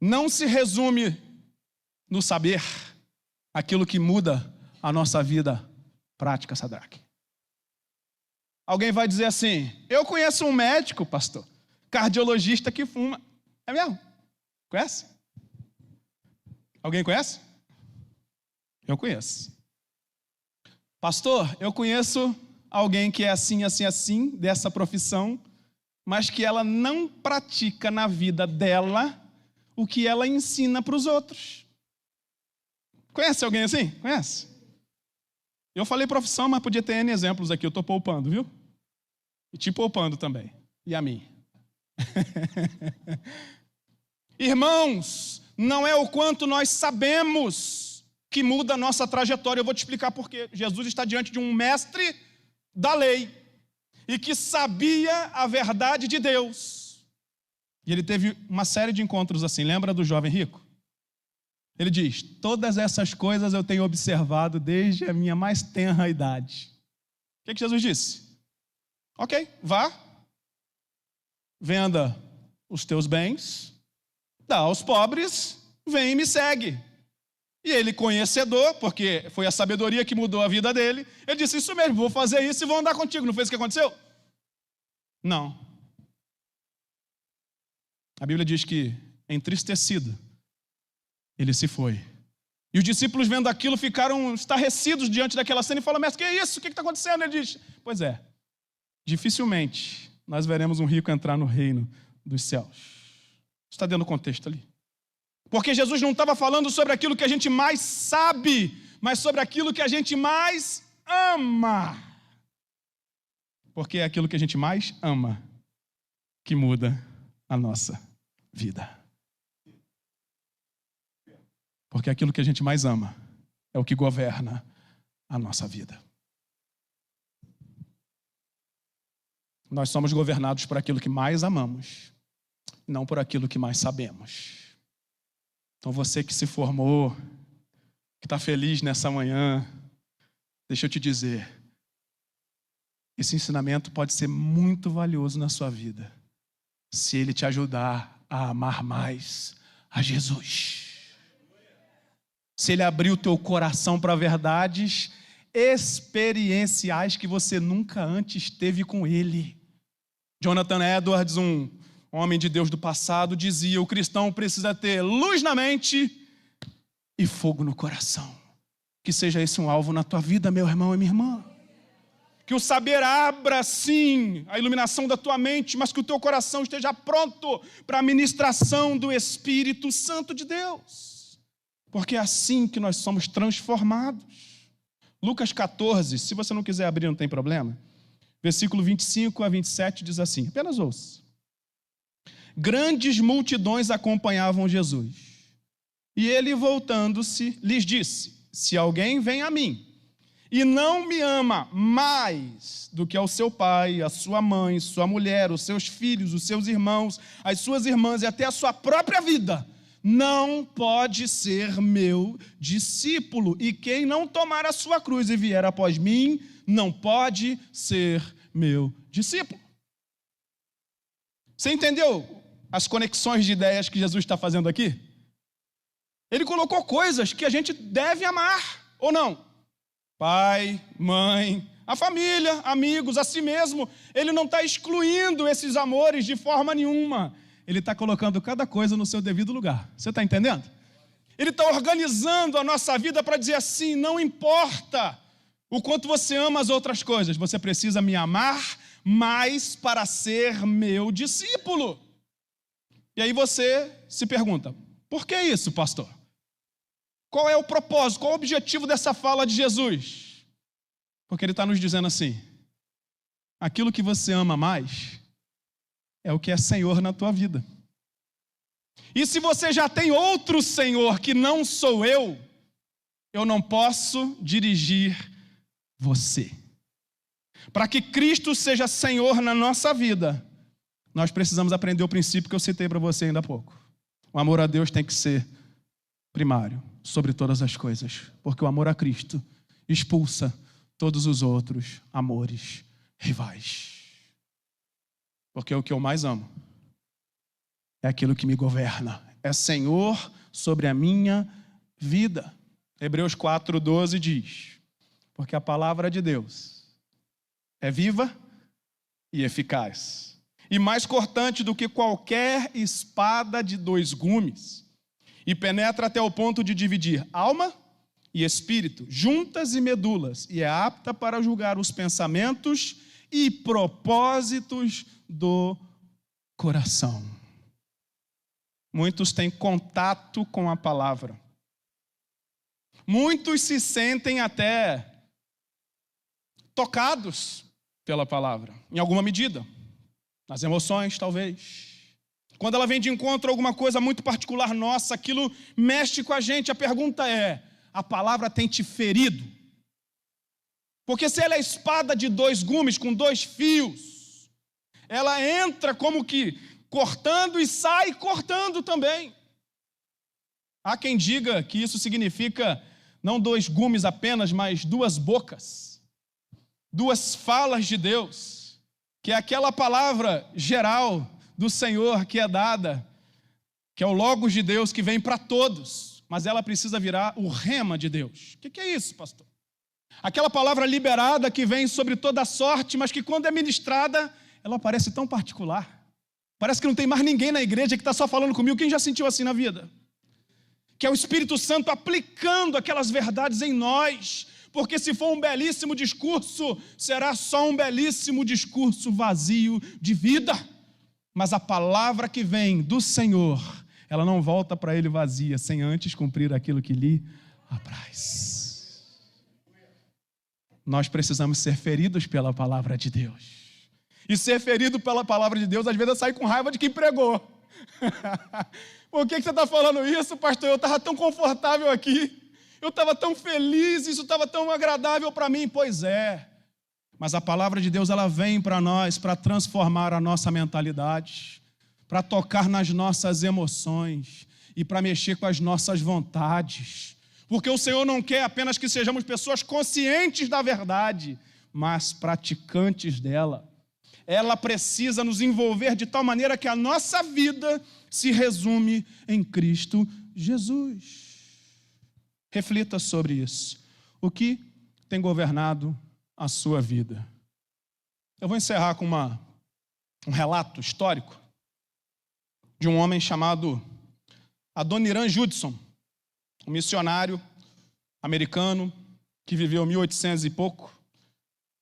Não se resume no saber aquilo que muda a nossa vida prática, Sadraque. Alguém vai dizer assim, eu conheço um médico, pastor, cardiologista que fuma. É mesmo? Conhece? Alguém conhece? Eu conheço. Pastor, eu conheço alguém que é assim, assim, assim, dessa profissão, mas que ela não pratica na vida dela o que ela ensina para os outros. Conhece alguém assim? Conhece? Eu falei profissão, mas podia ter N exemplos aqui, eu estou poupando, viu? E te poupando também. E a mim. Irmãos, não é o quanto nós sabemos que muda a nossa trajetória. Eu vou te explicar por quê. Jesus está diante de um mestre da lei e que sabia a verdade de Deus. E ele teve uma série de encontros assim. Lembra do jovem rico? Ele diz, todas essas coisas eu tenho observado desde a minha mais tenra idade. O que Jesus disse? Ok, vá, venda os teus bens, dá aos pobres, vem e me segue. E ele, conhecedor, porque foi a sabedoria que mudou a vida dele, ele disse, isso mesmo, vou fazer isso e vou andar contigo. Não foi isso que aconteceu? Não. A Bíblia diz que, entristecido, ele se foi. E os discípulos, vendo aquilo, ficaram estarrecidos diante daquela cena e falaram, mestre, que é isso? O que está acontecendo? Ele diz, pois é, dificilmente nós veremos um rico entrar no reino dos céus. Está dentro do contexto ali. Porque Jesus não estava falando sobre aquilo que a gente mais sabe, mas sobre aquilo que a gente mais ama. Porque é aquilo que a gente mais ama que muda a nossa vida. Porque aquilo que a gente mais ama é o que governa a nossa vida. Nós somos governados por aquilo que mais amamos, não por aquilo que mais sabemos. Então você que se formou, que está feliz nessa manhã, deixa eu te dizer, esse ensinamento pode ser muito valioso na sua vida, se ele te ajudar a amar mais a Jesus. Se ele abrir o teu coração para verdades experienciais que você nunca antes teve com ele. Jonathan Edwards, um homem de Deus do passado, dizia, o cristão precisa ter luz na mente e fogo no coração. Que seja esse um alvo na tua vida, meu irmão e minha irmã. Que o saber abra, sim, a iluminação da tua mente, mas que o teu coração esteja pronto para a ministração do Espírito Santo de Deus. Porque é assim que nós somos transformados. Lucas 14, se você não quiser abrir, não tem problema. Versículo 25 a 27 diz assim, apenas ouça. Grandes multidões acompanhavam Jesus. E ele, voltando-se, lhes disse, se alguém vem a mim e não me ama mais do que ao seu pai, a sua mãe, sua mulher, os seus filhos, os seus irmãos, as suas irmãs e até a sua própria vida, não pode ser meu discípulo. E quem não tomar a sua cruz e vier após mim, não pode ser meu discípulo. Você entendeu as conexões de ideias que Jesus está fazendo aqui? Ele colocou coisas que a gente deve amar, ou não? Pai, mãe, a família, amigos, a si mesmo. Ele não está excluindo esses amores de forma nenhuma. Ele está colocando cada coisa no seu devido lugar. Você está entendendo? Ele está organizando a nossa vida para dizer assim, não importa o quanto você ama as outras coisas, você precisa me amar mais para ser meu discípulo. E aí você se pergunta, por que isso, pastor? Qual é o propósito, qual é o objetivo dessa fala de Jesus? Porque ele está nos dizendo assim, aquilo que você ama mais é o que é Senhor na tua vida. E se você já tem outro Senhor que não sou eu não posso dirigir você. Para que Cristo seja Senhor na nossa vida, nós precisamos aprender o princípio que eu citei para você ainda há pouco. O amor a Deus tem que ser primário sobre todas as coisas, porque o amor a Cristo expulsa todos os outros amores rivais. Porque o que eu mais amo é aquilo que me governa, é Senhor sobre a minha vida. Hebreus 4:12 diz, porque a palavra de Deus é viva e eficaz, e mais cortante do que qualquer espada de 2 gumes, e penetra até o ponto de dividir alma e espírito, juntas e medulas, e é apta para julgar os pensamentos e propósitos do coração. Muitos têm contato com a palavra. Muitos se sentem até tocados pela palavra, em alguma medida, nas emoções, talvez. Quando ela vem de encontro a alguma coisa muito particular nossa, aquilo mexe com a gente. A pergunta é, a palavra tem te ferido? Porque se ela é espada de 2 gumes, com 2 fios, ela entra como que cortando e sai cortando também. Há quem diga que isso significa não 2 gumes apenas, mas 2 bocas, 2 falas de Deus, que é aquela palavra geral do Senhor que é dada, que é o Logos de Deus que vem para todos, mas ela precisa virar o rema de Deus. O que é isso, pastor? Aquela palavra liberada que vem sobre toda a sorte, mas que quando é ministrada, ela parece tão particular. Parece que não tem mais ninguém na igreja que está só falando comigo. Quem já sentiu assim na vida? Que é o Espírito Santo aplicando aquelas verdades em nós, porque se for um belíssimo discurso, será só um belíssimo discurso vazio de vida. Mas a palavra que vem do Senhor, ela não volta para Ele vazia, sem antes cumprir aquilo que lhe apraz. Nós precisamos ser feridos pela palavra de Deus. E ser ferido pela palavra de Deus, às vezes, sai com raiva de quem pregou. Por que você está falando isso, pastor? Eu estava tão confortável aqui, eu estava tão feliz, isso estava tão agradável para mim. Pois é. Mas a palavra de Deus, ela vem para nós para transformar a nossa mentalidade, para tocar nas nossas emoções e para mexer com as nossas vontades. Porque o Senhor não quer apenas que sejamos pessoas conscientes da verdade, mas praticantes dela. Ela precisa nos envolver de tal maneira que a nossa vida se resume em Cristo Jesus. Reflita sobre isso. O que tem governado a sua vida? Eu vou encerrar com um relato histórico de um homem chamado Adoniran Judson, um missionário americano que viveu 1800 e pouco,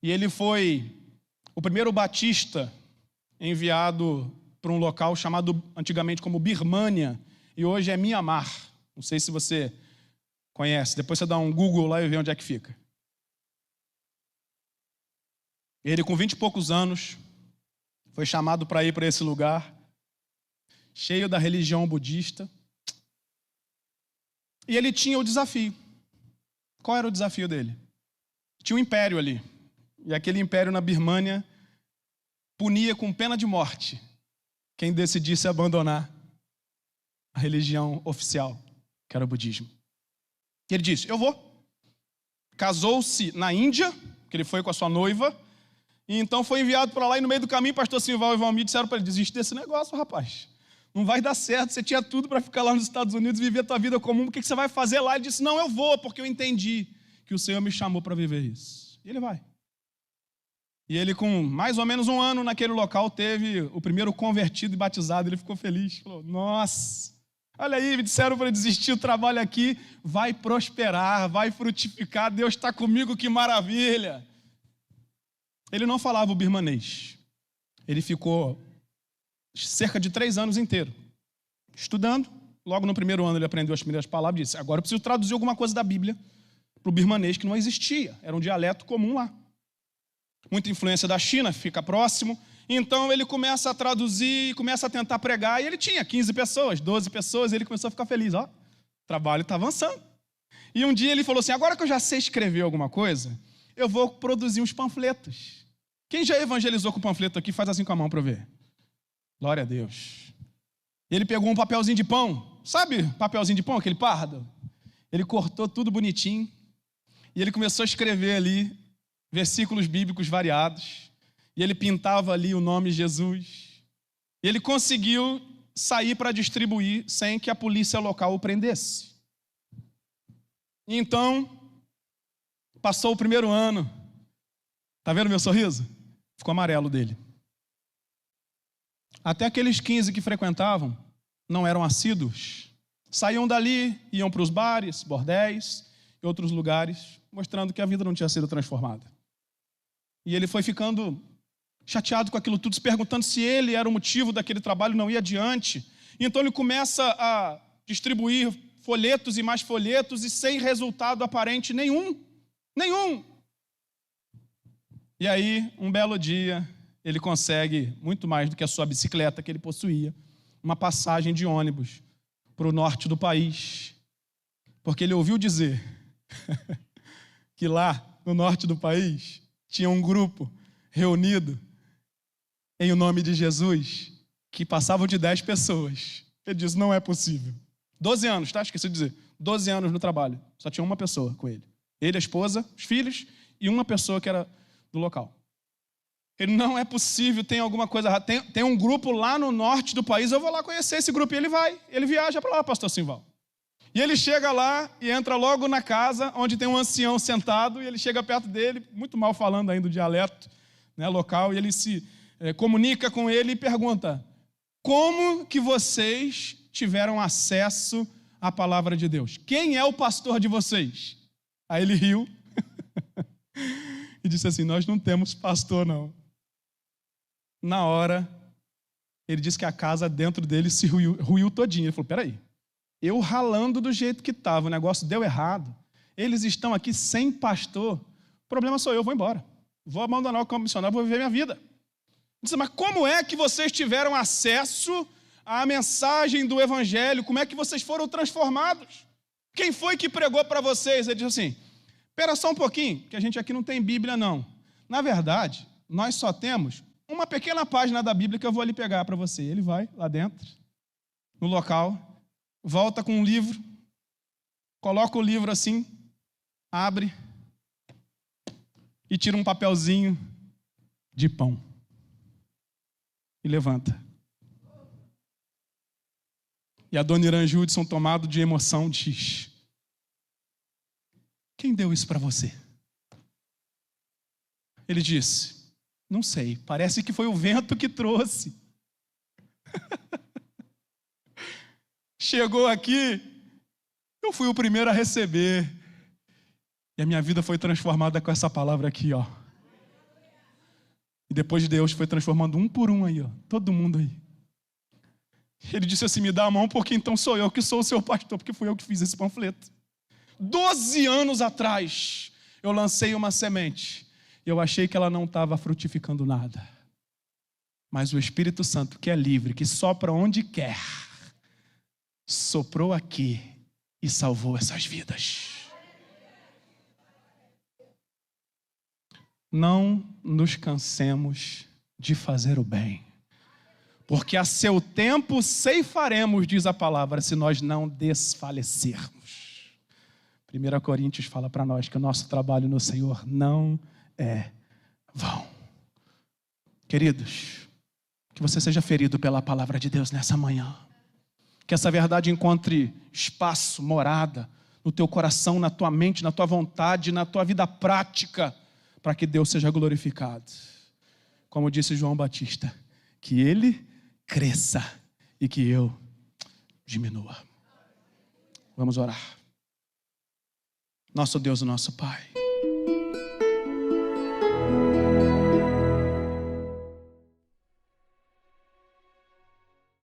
E ele foi o primeiro batista enviado para um local chamado antigamente como Birmânia, e hoje é Mianmar. Não sei se você conhece, depois você dá um Google lá e vê onde é que fica. Ele, com 20 e poucos anos, foi chamado para ir para esse lugar, cheio da religião budista. E ele tinha o desafio. Qual era o desafio dele? Tinha um império ali. E aquele império na Birmânia punia com pena de morte quem decidisse abandonar a religião oficial, que era o budismo. E ele disse, eu vou. Casou-se na Índia, que ele foi com a sua noiva, e então foi enviado para lá, e no meio do caminho, pastor Simval e Valmir disseram para ele, desiste desse negócio, rapaz. Não vai dar certo, você tinha tudo para ficar lá nos Estados Unidos e viver a tua vida comum, o que você vai fazer lá? Ele disse, não, eu vou, porque eu entendi que o Senhor me chamou para viver isso. E ele vai. E ele, com mais ou menos um ano naquele local, teve o primeiro convertido e batizado. Ele ficou feliz, falou, nossa, olha aí, me disseram para desistir do trabalho aqui, vai prosperar, vai frutificar, Deus está comigo, que maravilha. Ele não falava o birmanês. Ele ficou cerca de 3 anos inteiro estudando. Logo no primeiro ano ele aprendeu as primeiras palavras e disse, agora eu preciso traduzir alguma coisa da Bíblia para o birmanês que não existia, era um dialeto comum lá. Muita influência da China, fica próximo. Então ele começa a traduzir, começa a tentar pregar, e ele tinha 15 pessoas, 12 pessoas, e ele começou a ficar feliz, ó, o trabalho está avançando. E um dia ele falou assim, agora que eu já sei escrever alguma coisa, eu vou produzir uns panfletos. Quem já evangelizou com panfleto aqui, faz assim com a mão para eu ver. Glória a Deus. E ele pegou um papelzinho de pão, sabe papelzinho de pão, aquele pardo? Ele cortou tudo bonitinho, e ele começou a escrever ali versículos bíblicos variados, e ele pintava ali o nome Jesus, e ele conseguiu sair para distribuir sem que a polícia local o prendesse. E então, passou o primeiro ano, tá vendo meu sorriso? Ficou amarelo dele. Até aqueles 15 que frequentavam, não eram assíduos, saíam dali, iam para os bares, bordéis e outros lugares, mostrando que a vida não tinha sido transformada. E ele foi ficando chateado com aquilo tudo, se perguntando se ele era o motivo daquele trabalho não ir adiante. E então ele começa a distribuir folhetos e mais folhetos e sem resultado aparente nenhum. E aí, um belo dia, ele consegue, muito mais do que a sua bicicleta que ele possuía, uma passagem de ônibus para o norte do país. Porque ele ouviu dizer que lá, no norte do país, tinha um grupo reunido em o nome de Jesus, que passavam de 10 pessoas. Ele disse, não é possível. 12 anos, tá? Esqueci de dizer. 12 anos no trabalho. Só tinha uma pessoa com ele. Ele, a esposa, os filhos e uma pessoa que era do local. Ele, não é possível, tem alguma coisa errada. Tem um grupo lá no norte do país, eu vou lá conhecer esse grupo. E ele vai, ele viaja para lá, pastor Simval. E ele chega lá e entra logo na casa, onde tem um ancião sentado, e ele chega perto dele, muito mal falando ainda o dialeto, né, local, e ele se comunica com ele e pergunta, como que vocês tiveram acesso à palavra de Deus? Quem é o pastor de vocês? Aí ele riu e disse assim, nós não temos pastor não. Na hora, ele disse que a casa dentro dele se ruiu todinha. Ele falou, peraí, eu ralando do jeito que estava, o negócio deu errado. Eles estão aqui sem pastor. O problema sou eu, vou embora. Vou abandonar o campo missionário, vou viver minha vida. Disse, mas como é que vocês tiveram acesso à mensagem do Evangelho? Como é que vocês foram transformados? Quem foi que pregou para vocês? Ele disse assim, espera só um pouquinho, que a gente aqui não tem Bíblia não. Na verdade, nós só temos uma pequena página da Bíblia que eu vou ali pegar para você. Ele vai lá dentro, no local, volta com um livro, coloca o livro assim, abre e tira um papelzinho de pão e levanta. E a dona Irã Judson, tomado de emoção, diz, quem deu isso para você? Ele disse, não sei, parece que foi o vento que trouxe. Chegou aqui, eu fui o primeiro a receber. E a minha vida foi transformada com essa palavra aqui, ó. depois Deus foi transformando um por um aí, ó, todo mundo aí. Ele disse assim, me dá a mão, porque então sou eu que sou o seu pastor, porque fui eu que fiz esse panfleto. 12 anos atrás, eu lancei uma semente. Eu achei que ela não estava frutificando nada. Mas o Espírito Santo, que é livre, que sopra onde quer, soprou aqui e salvou essas vidas. Não nos cansemos de fazer o bem, porque a seu tempo ceifaremos, diz a palavra, se nós não desfalecermos. 1 Coríntios fala para nós que o nosso trabalho no Senhor não é vão. Queridos, que você seja ferido pela palavra de Deus nessa manhã. Que essa verdade encontre espaço, morada, no teu coração, na tua mente, na tua vontade, na tua vida prática, para que Deus seja glorificado. Como disse João Batista, que Ele cresça e que eu diminua. Vamos orar. Nosso Deus e nosso Pai.